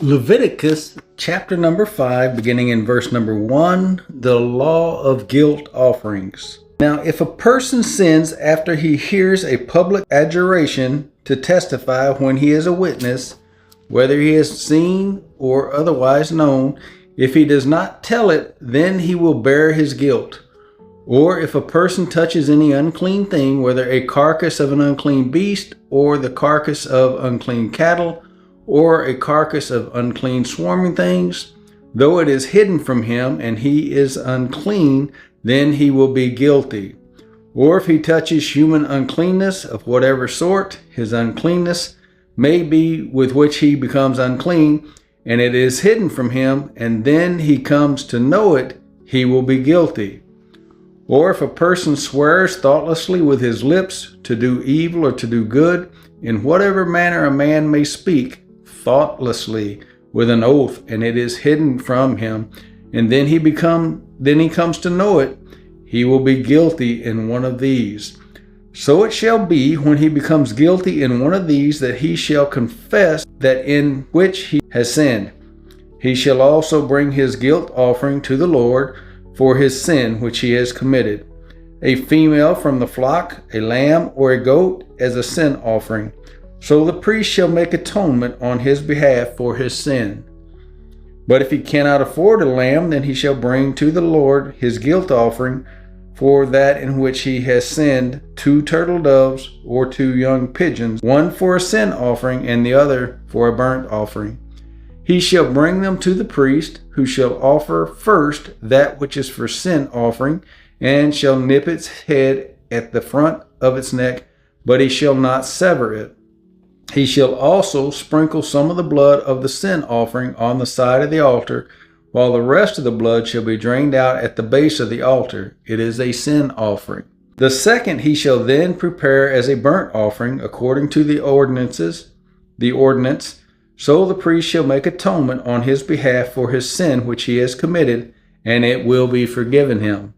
Leviticus chapter number 5, beginning in verse number 1, the law of guilt offerings. Now, if a person sins after he hears a public adjuration to testify when he is a witness, whether he has seen or otherwise known, if he does not tell it, then he will bear his guilt. Or if a person touches any unclean thing, whether a carcass of an unclean beast, or the carcass of unclean cattle, or a carcass of unclean swarming things, though it is hidden from him and he is unclean, then he will be guilty. Or if he touches human uncleanness of whatever sort, his uncleanness may be with which he becomes unclean, and it is hidden from him, and then he comes to know it, he will be guilty. Or if a person swears thoughtlessly with his lips to do evil or to do good, in whatever manner a man may speak, thoughtlessly with an oath, and it is hidden from him, and then he comes to know it, he will be guilty in one of these. So it shall be when he becomes guilty in one of these that he shall confess that in which he has sinned. He shall also bring his guilt offering to the Lord for his sin which he has committed, a female from the flock, a lamb or a goat as a sin offering. So the priest shall make atonement on his behalf for his sin. But if he cannot afford a lamb, then he shall bring to the Lord his guilt offering for that in which he has sinned, 2 turtle doves or 2 young pigeons, one for a sin offering and the other for a burnt offering. He shall bring them to the priest, who shall offer first that which is for sin offering, and shall nip its head at the front of its neck, but he shall not sever it. He shall also sprinkle some of the blood of the sin offering on the side of the altar, while the rest of the blood shall be drained out at the base of the altar. It is a sin offering. The second he shall then prepare as a burnt offering, according to the ordinance. So the priest shall make atonement on his behalf for his sin which he has committed, and it will be forgiven him.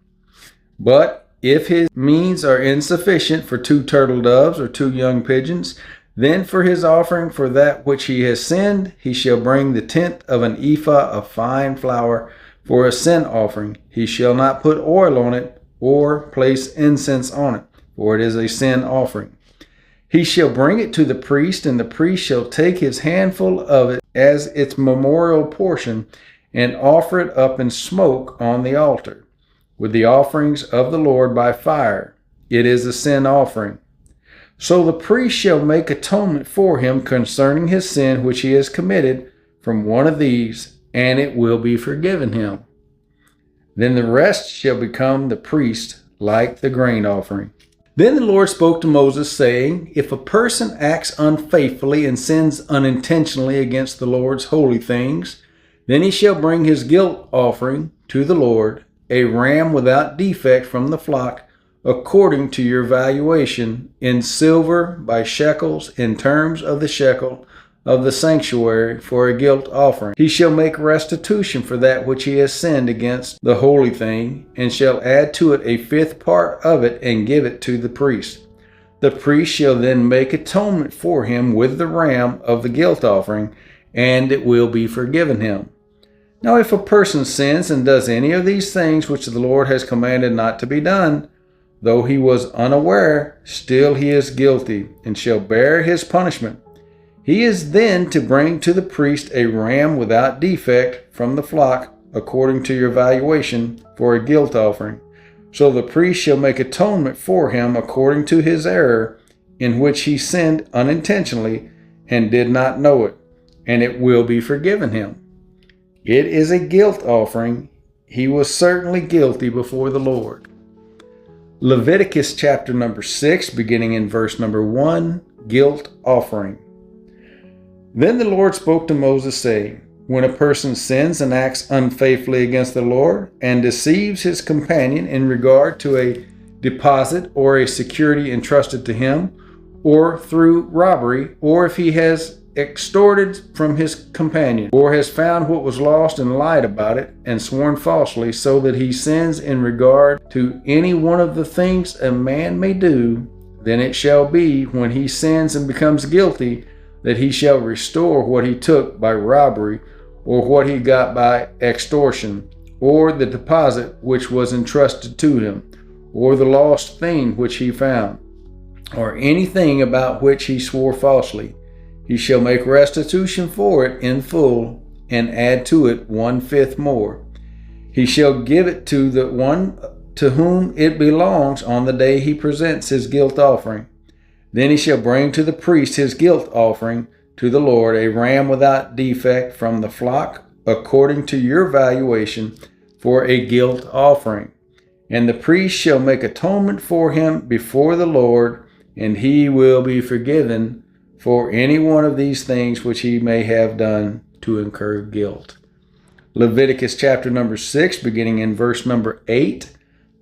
But if his means are insufficient for 2 turtle doves or 2 young pigeons, then for his offering for that which he has sinned, he shall bring the 1/10 of an ephah of fine flour for a sin offering. He shall not put oil on it or place incense on it, for it is a sin offering. He shall bring it to the priest, and the priest shall take his handful of it as its memorial portion and offer it up in smoke on the altar, with the offerings of the Lord by fire. It is a sin offering. So the priest shall make atonement for him concerning his sin which he has committed from one of these, and it will be forgiven him. Then the rest shall become the priest like the grain offering. Then the Lord spoke to Moses, saying, If a person acts unfaithfully and sins unintentionally against the Lord's holy things, then he shall bring his guilt offering to the Lord, a ram without defect from the flock, according to your valuation, in silver by shekels, in terms of the shekel of the sanctuary, for a guilt offering. He shall make restitution for that which he has sinned against the holy thing, and shall add to it a 5th part of it, and give it to the priest. The priest shall then make atonement for him with the ram of the guilt offering, and it will be forgiven him. Now if a person sins and does any of these things which the Lord has commanded not to be done, though he was unaware, still he is guilty, and shall bear his punishment. He is then to bring to the priest a ram without defect from the flock, according to your valuation, for a guilt offering. So the priest shall make atonement for him according to his error, in which he sinned unintentionally and did not know it, and it will be forgiven him. It is a guilt offering. He was certainly guilty before the Lord. Leviticus chapter number 6, beginning in verse number 1, guilt offering. Then the Lord spoke to Moses, saying, When a person sins and acts unfaithfully against the Lord, and deceives his companion in regard to a deposit or a security entrusted to him, or through robbery, or if he has extorted from his companion, or has found what was lost and lied about it, and sworn falsely, so that he sins in regard to any one of the things a man may do, then it shall be, when he sins and becomes guilty that he shall restore what he took by robbery, or what he got by extortion, or the deposit which was entrusted to him, or the lost thing which he found, or anything about which he swore falsely. He shall make restitution for it in full, and add to it 1/5 more. He shall give it to the one to whom it belongs on the day he presents his guilt offering. Then he shall bring to the priest his guilt offering to the Lord, a ram without defect from the flock, according to your valuation, for a guilt offering. And the priest shall make atonement for him before the Lord, and he will be forgiven for any one of these things which he may have done to incur guilt. Leviticus chapter number 6, beginning in verse number 8,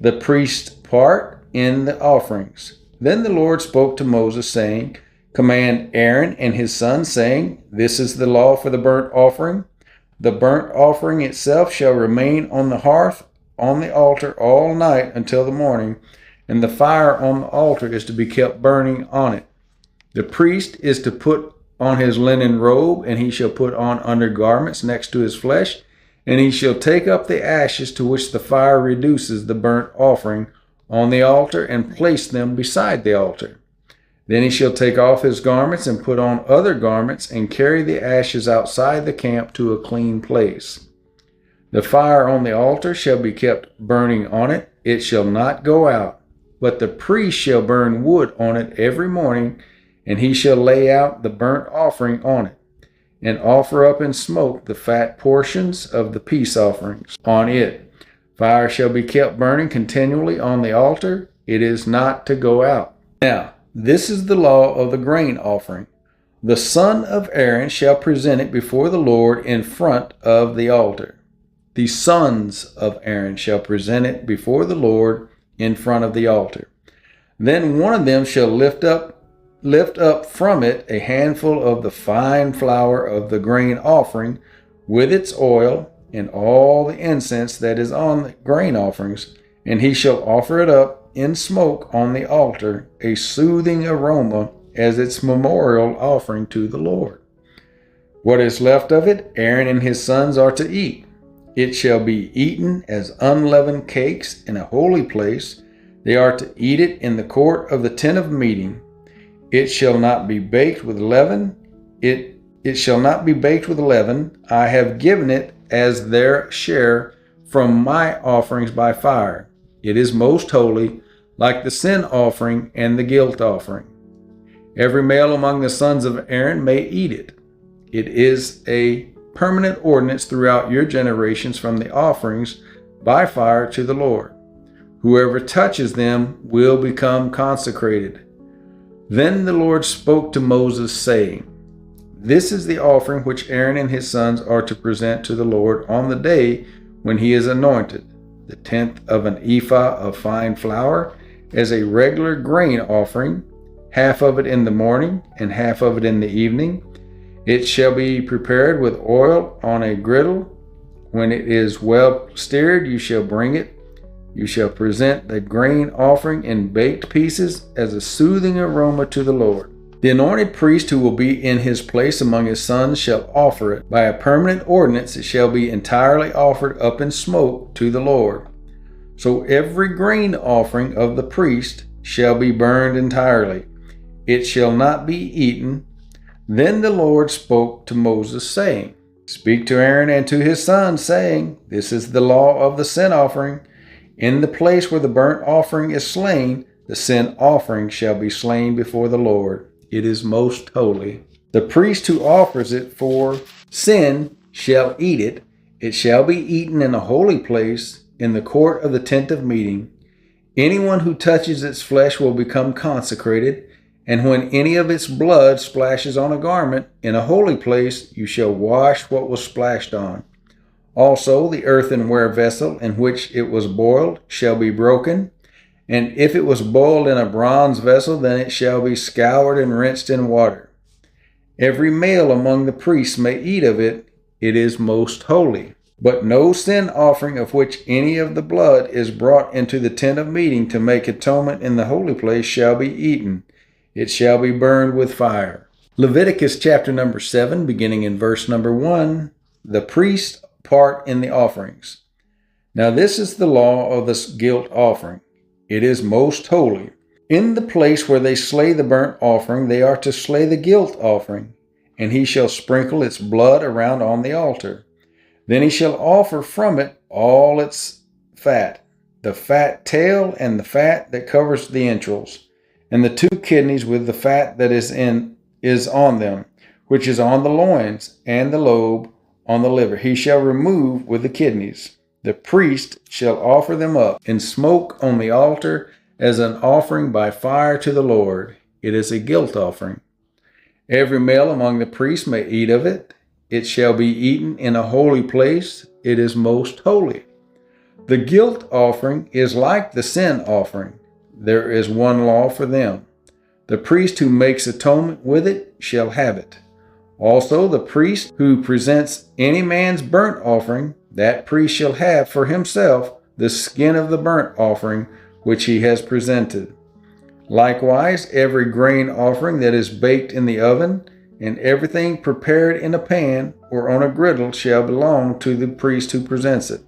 the priest's part in the offerings. Then the Lord spoke to Moses, saying, Command Aaron and his sons, saying, This is the law for the burnt offering. The burnt offering itself shall remain on the hearth on the altar all night until the morning, and the fire on the altar is to be kept burning on it. The priest is to put on his linen robe, and he shall put on undergarments next to his flesh, and he shall take up the ashes to which the fire reduces the burnt offering on the altar, and place them beside the altar. Then he shall take off his garments and put on other garments, and carry the ashes outside the camp to a clean place. The fire on the altar shall be kept burning on it. It shall not go out, but the priest shall burn wood on it every morning, and he shall lay out the burnt offering on it, and offer up in smoke the fat portions of the peace offerings on it. Fire shall be kept burning continually on the altar. It is not to go out. Now, this is the law of the grain offering. The son of Aaron shall present it before the Lord in front of the altar. The sons of Aaron shall present it before the Lord in front of the altar. Then one of them shall lift up from it a handful of the fine flour of the grain offering with its oil and all the incense that is on the grain offerings, and he shall offer it up in smoke on the altar, a soothing aroma as its memorial offering to the Lord. What is left of it, Aaron and his sons are to eat. It shall be eaten as unleavened cakes in a holy place. They are to eat it in the court of the tent of meeting. It shall not be baked with leaven. It shall not be baked with leaven. I have given it as their share from my offerings by fire. It is most holy, like the sin offering and the guilt offering. Every male among the sons of Aaron may eat it. It is a permanent ordinance throughout your generations from the offerings by fire to the Lord. Whoever touches them will become consecrated. Then the Lord spoke to Moses, saying, This is the offering which Aaron and his sons are to present to the Lord on the day when he is anointed, the 10th of an ephah of fine flour as a regular grain offering, half of it in the morning and half of it in the evening. It shall be prepared with oil on a griddle. When it is well stirred, you shall bring it. You shall present the grain offering in baked pieces as a soothing aroma to the Lord. The anointed priest who will be in his place among his sons shall offer it. By a permanent ordinance it shall be entirely offered up in smoke to the Lord. So every grain offering of the priest shall be burned entirely. It shall not be eaten. Then the Lord spoke to Moses, saying, Speak to Aaron and to his sons, saying, This is the law of the sin offering. In the place where the burnt offering is slain, the sin offering shall be slain before the Lord. It is most holy. The priest who offers it for sin shall eat it. It shall be eaten in a holy place, in the court of the tent of meeting. Anyone who touches its flesh will become consecrated, and when any of its blood splashes on a garment in a holy place, you shall wash what was splashed on. Also, the earthenware vessel in which it was boiled shall be broken, and if it was boiled in a bronze vessel, then it shall be scoured and rinsed in water. Every male among the priests may eat of it. It is most holy. But no sin offering of which any of the blood is brought into the tent of meeting to make atonement in the holy place shall be eaten. It shall be burned with fire. Leviticus chapter number 7, beginning in verse number 1, the priest's part in the offerings. Now this is the law of the guilt offering. It is most holy. In the place where they slay the burnt offering, they are to slay the guilt offering, and he shall sprinkle its blood around on the altar. Then he shall offer from it all its fat, the fat tail and the fat that covers the entrails, and the 2 kidneys with the fat that is on them, which is on the loins, and the lobe on the liver. He shall remove with the kidneys. The priest shall offer them up in smoke on the altar as an offering by fire to the Lord. It is a guilt offering. Every male among the priests may eat of it. It shall be eaten in a holy place. It is most holy. The guilt offering is like the sin offering. There is one law for them. The priest who makes atonement with it shall have it. Also the priest who presents any man's burnt offering, that priest shall have for himself the skin of the burnt offering which he has presented. Likewise, every grain offering that is baked in the oven, and everything prepared in a pan or on a griddle shall belong to the priest who presents it.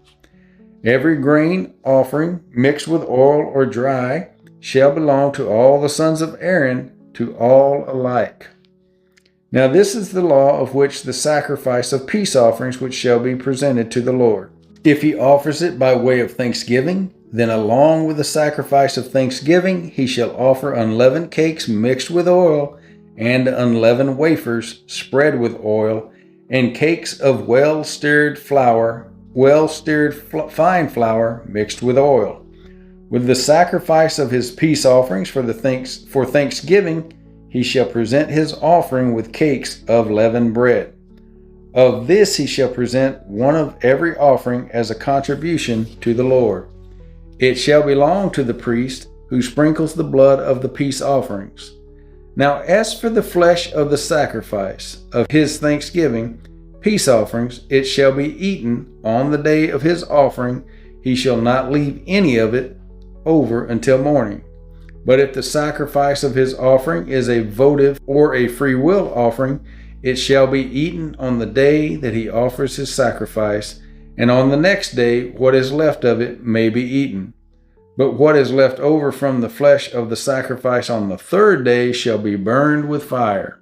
Every grain offering mixed with oil or dry shall belong to all the sons of Aaron, to all alike. Now this is the law of which the sacrifice of peace offerings which shall be presented to the Lord. If he offers it by way of thanksgiving, then along with the sacrifice of thanksgiving he shall offer unleavened cakes mixed with oil, and unleavened wafers spread with oil, and cakes of well-stirred fine flour mixed with oil. With the sacrifice of his peace offerings for thanksgiving, he shall present his offering with cakes of leavened bread. Of this he shall present one of every offering as a contribution to the Lord. It shall belong to the priest who sprinkles the blood of the peace offerings. Now as for the flesh of the sacrifice of his thanksgiving, peace offerings, it shall be eaten on the day of his offering. He shall not leave any of it over until morning. But if the sacrifice of his offering is a votive or a free will offering, it shall be eaten on the day that he offers his sacrifice, and on the next day what is left of it may be eaten. But what is left over from the flesh of the sacrifice on the 3rd day shall be burned with fire.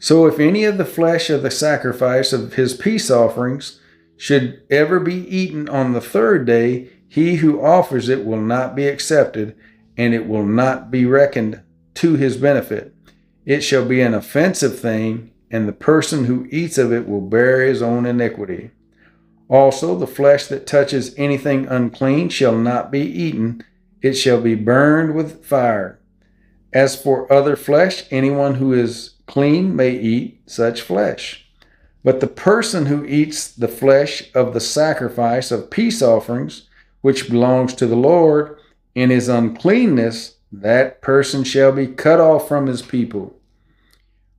So if any of the flesh of the sacrifice of his peace offerings should ever be eaten on the 3rd day, he who offers it will not be accepted, and it will not be reckoned to his benefit. It shall be an offensive thing, and the person who eats of it will bear his own iniquity. Also, the flesh that touches anything unclean shall not be eaten. It shall be burned with fire. As for other flesh, anyone who is clean may eat such flesh. But the person who eats the flesh of the sacrifice of peace offerings, which belongs to the Lord, in his uncleanness, that person shall be cut off from his people.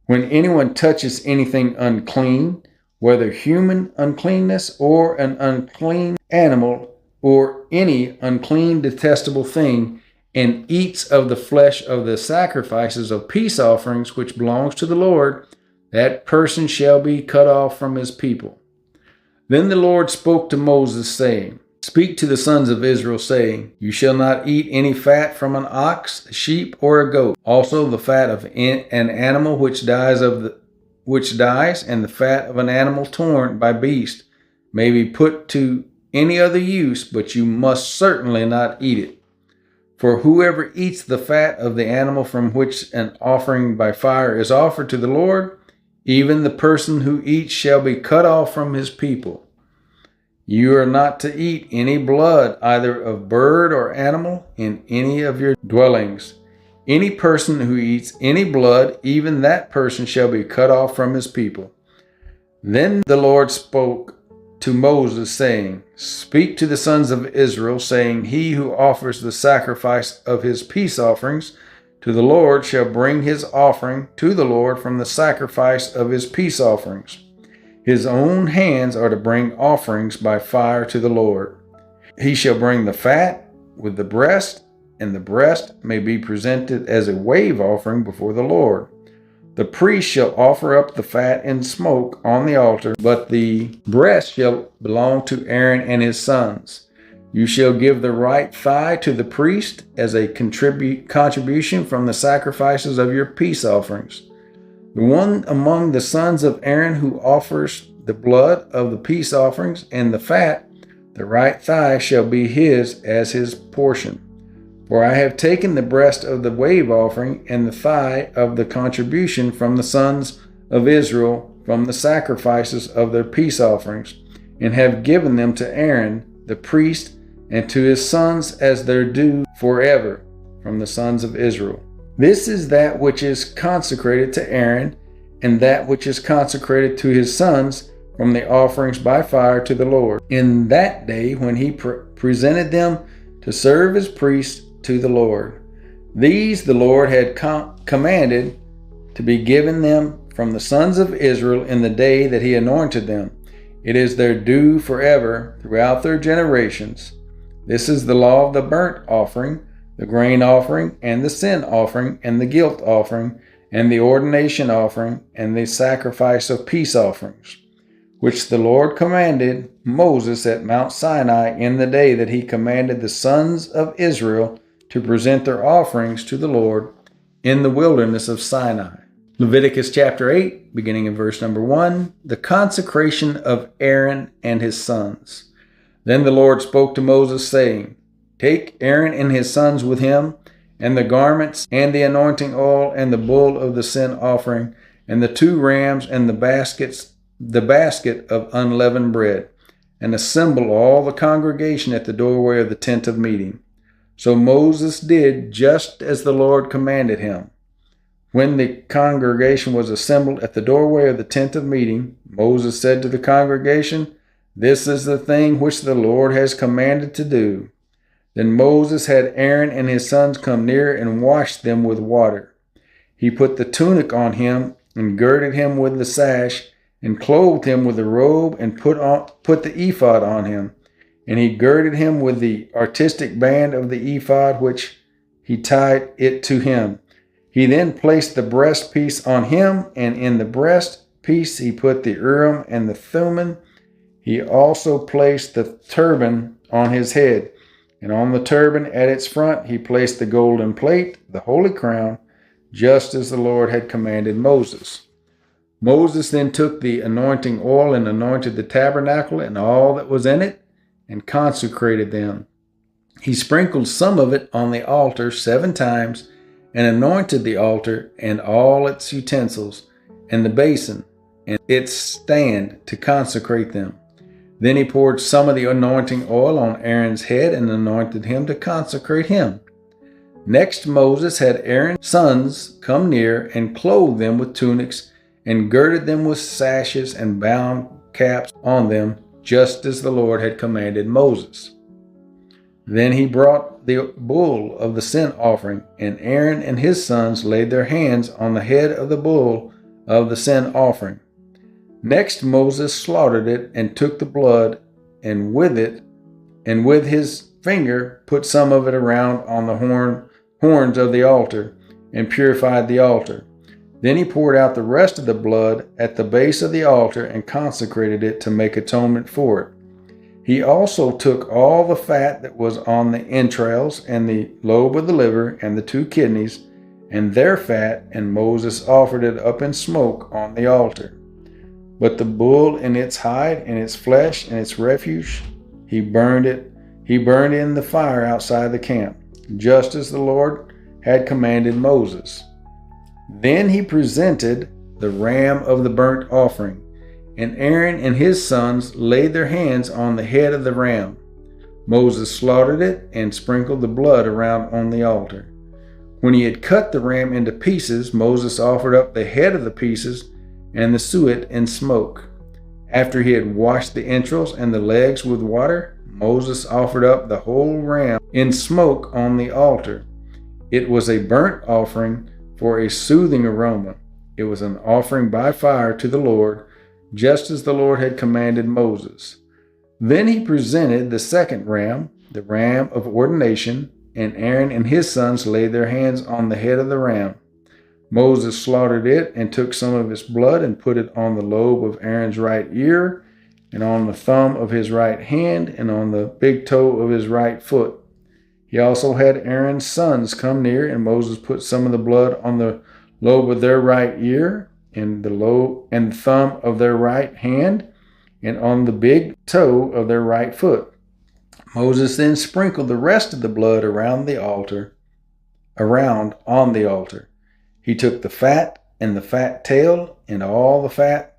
When anyone touches anything unclean, whether human uncleanness or an unclean animal or any unclean detestable thing, and eats of the flesh of the sacrifices of peace offerings which belongs to the Lord, that person shall be cut off from his people. Then the Lord spoke to Moses, saying, Speak to the sons of Israel, saying, You shall not eat any fat from an ox, a sheep, or a goat. Also the fat of an animal which dies, and the fat of an animal torn by beast may be put to any other use, but you must certainly not eat it. For whoever eats the fat of the animal from which an offering by fire is offered to the Lord, even the person who eats shall be cut off from his people. You are not to eat any blood, either of bird or animal, in any of your dwellings. Any person who eats any blood, even that person shall be cut off from his people. Then the Lord spoke to Moses, saying, Speak to the sons of Israel, saying, He who offers the sacrifice of his peace offerings to the Lord shall bring his offering to the Lord from the sacrifice of his peace offerings. His own hands are to bring offerings by fire to the Lord. He shall bring the fat with the breast, and the breast may be presented as a wave offering before the Lord. The priest shall offer up the fat and smoke on the altar, but the breast shall belong to Aaron and his sons. You shall give the right thigh to the priest as a contribution from the sacrifices of your peace offerings. The one among the sons of Aaron who offers the blood of the peace offerings and the fat, the right thigh shall be his as his portion. For I have taken the breast of the wave offering and the thigh of the contribution from the sons of Israel from the sacrifices of their peace offerings, and have given them to Aaron the priest and to his sons as their due forever from the sons of Israel. This is that which is consecrated to Aaron, and that which is consecrated to his sons from the offerings by fire to the Lord, in that day when he presented them to serve as priests to the Lord. These the Lord had commanded to be given them from the sons of Israel in the day that he anointed them. It is their due forever throughout their generations. This is the law of the burnt offering, the grain offering, and the sin offering, and the guilt offering, and the ordination offering, and the sacrifice of peace offerings, which the Lord commanded Moses at Mount Sinai in the day that he commanded the sons of Israel to present their offerings to the Lord in the wilderness of Sinai. Leviticus Chapter 8, beginning in verse number 1, the consecration of Aaron and his sons. Then the Lord spoke to Moses, saying, Take Aaron and his sons with him, and the garments, and the anointing oil, and the bull of the sin offering, and the 2 rams, and the basket of unleavened bread, and assemble all the congregation at the doorway of the tent of meeting. So Moses did just as the Lord commanded him. When the congregation was assembled at the doorway of the tent of meeting, Moses said to the congregation, This is the thing which the Lord has commanded to do. Then Moses had Aaron and his sons come near and washed them with water. He put the tunic on him and girded him with the sash and clothed him with the robe and put the ephod on him. And he girded him with the artistic band of the ephod, which he tied it to him. He then placed the breastpiece on him, and in the breastpiece he put the Urim and the Thummim. He also placed the turban on his head, and on the turban at its front he placed the golden plate, the holy crown, just as the Lord had commanded Moses. Moses then took the anointing oil and anointed the tabernacle and all that was in it, and consecrated them. He sprinkled some of it on the altar 7 times, and anointed the altar and all its utensils, and the basin and its stand to consecrate them. Then he poured some of the anointing oil on Aaron's head and anointed him to consecrate him. Next Moses had Aaron's sons come near and clothed them with tunics and girded them with sashes and bound caps on them, just as the Lord had commanded Moses. Then he brought the bull of the sin offering, and Aaron and his sons laid their hands on the head of the bull of the sin offering. Next Moses slaughtered it and took the blood, and with his finger put some of it around on the horns of the altar, and purified the altar. Then he poured out the rest of the blood at the base of the altar and consecrated it to make atonement for it. He also took all the fat that was on the entrails and the lobe of the liver and the 2 kidneys and their fat, and Moses offered it up in smoke on the altar. But the bull and its hide and its flesh and its refuse, he burned in the fire outside the camp, just as the Lord had commanded Moses. Then he presented the ram of the burnt offering, and Aaron and his sons laid their hands on the head of the ram. Moses slaughtered it and sprinkled the blood around on the altar. When he had cut the ram into pieces, Moses offered up the head of the pieces and the suet in smoke. After he had washed the entrails and the legs with water, Moses offered up the whole ram in smoke on the altar. It was a burnt offering for a soothing aroma. It was an offering by fire to the Lord, just as the Lord had commanded Moses. Then he presented the second ram, the ram of ordination, and Aaron and his sons laid their hands on the head of the ram. Moses slaughtered it and took some of its blood and put it on the lobe of Aaron's right ear, and on the thumb of his right hand, and on the big toe of his right foot. He also had Aaron's sons come near, and Moses put some of the blood on the lobe of their right ear, and the thumb of their right hand, and on the big toe of their right foot. Moses then sprinkled the rest of the blood around on the altar. He took the fat and the fat tail and all the fat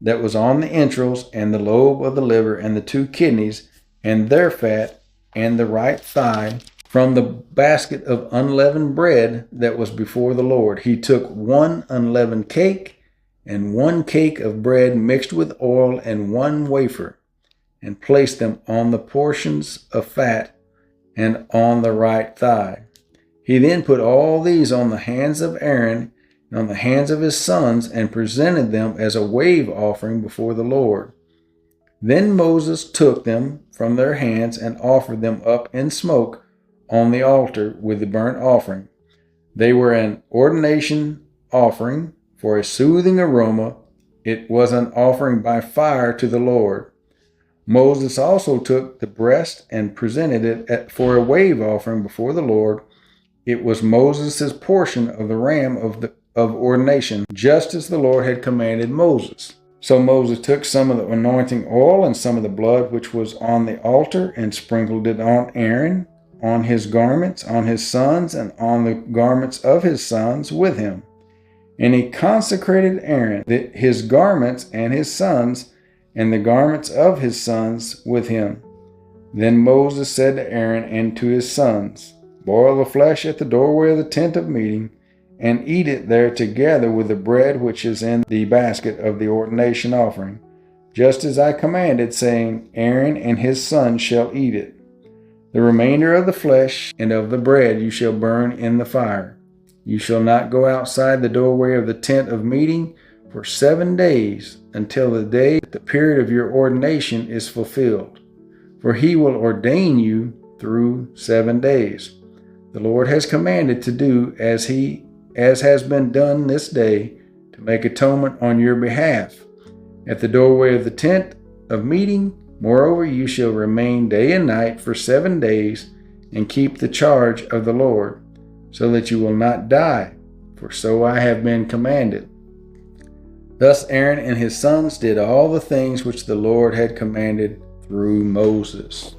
that was on the entrails and the lobe of the liver and the 2 kidneys and their fat and the right thigh from the basket of unleavened bread that was before the Lord. He took 1 unleavened cake and 1 cake of bread mixed with oil and 1 wafer, and placed them on the portions of fat and on the right thigh. He then put all these on the hands of Aaron and on the hands of his sons, and presented them as a wave offering before the Lord. Then Moses took them from their hands and offered them up in smoke on the altar with the burnt offering. They were an ordination offering for a soothing aroma. It was an offering by fire to the Lord. Moses also took the breast and presented it for a wave offering before the Lord. It was Moses' portion of the ram of ordination, just as the Lord had commanded Moses. So Moses took some of the anointing oil and some of the blood which was on the altar, and sprinkled it on Aaron, on his garments, on his sons, and on the garments of his sons with him. And he consecrated Aaron, his garments, and his sons, and the garments of his sons with him. Then Moses said to Aaron and to his sons, "Boil the flesh at the doorway of the tent of meeting, and eat it there together with the bread which is in the basket of the ordination offering, just as I commanded, saying, Aaron and his sons shall eat it. The remainder of the flesh and of the bread you shall burn in the fire. You shall not go outside the doorway of the tent of meeting for 7 days, until the day that the period of your ordination is fulfilled. For he will ordain you through 7 days. The Lord has commanded to do as has been done this day, to make atonement on your behalf at the doorway of the tent of meeting. Moreover, you shall remain day and night for 7 days, and keep the charge of the Lord, so that you will not die, for so I have been commanded." Thus Aaron and his sons did all the things which the Lord had commanded through Moses.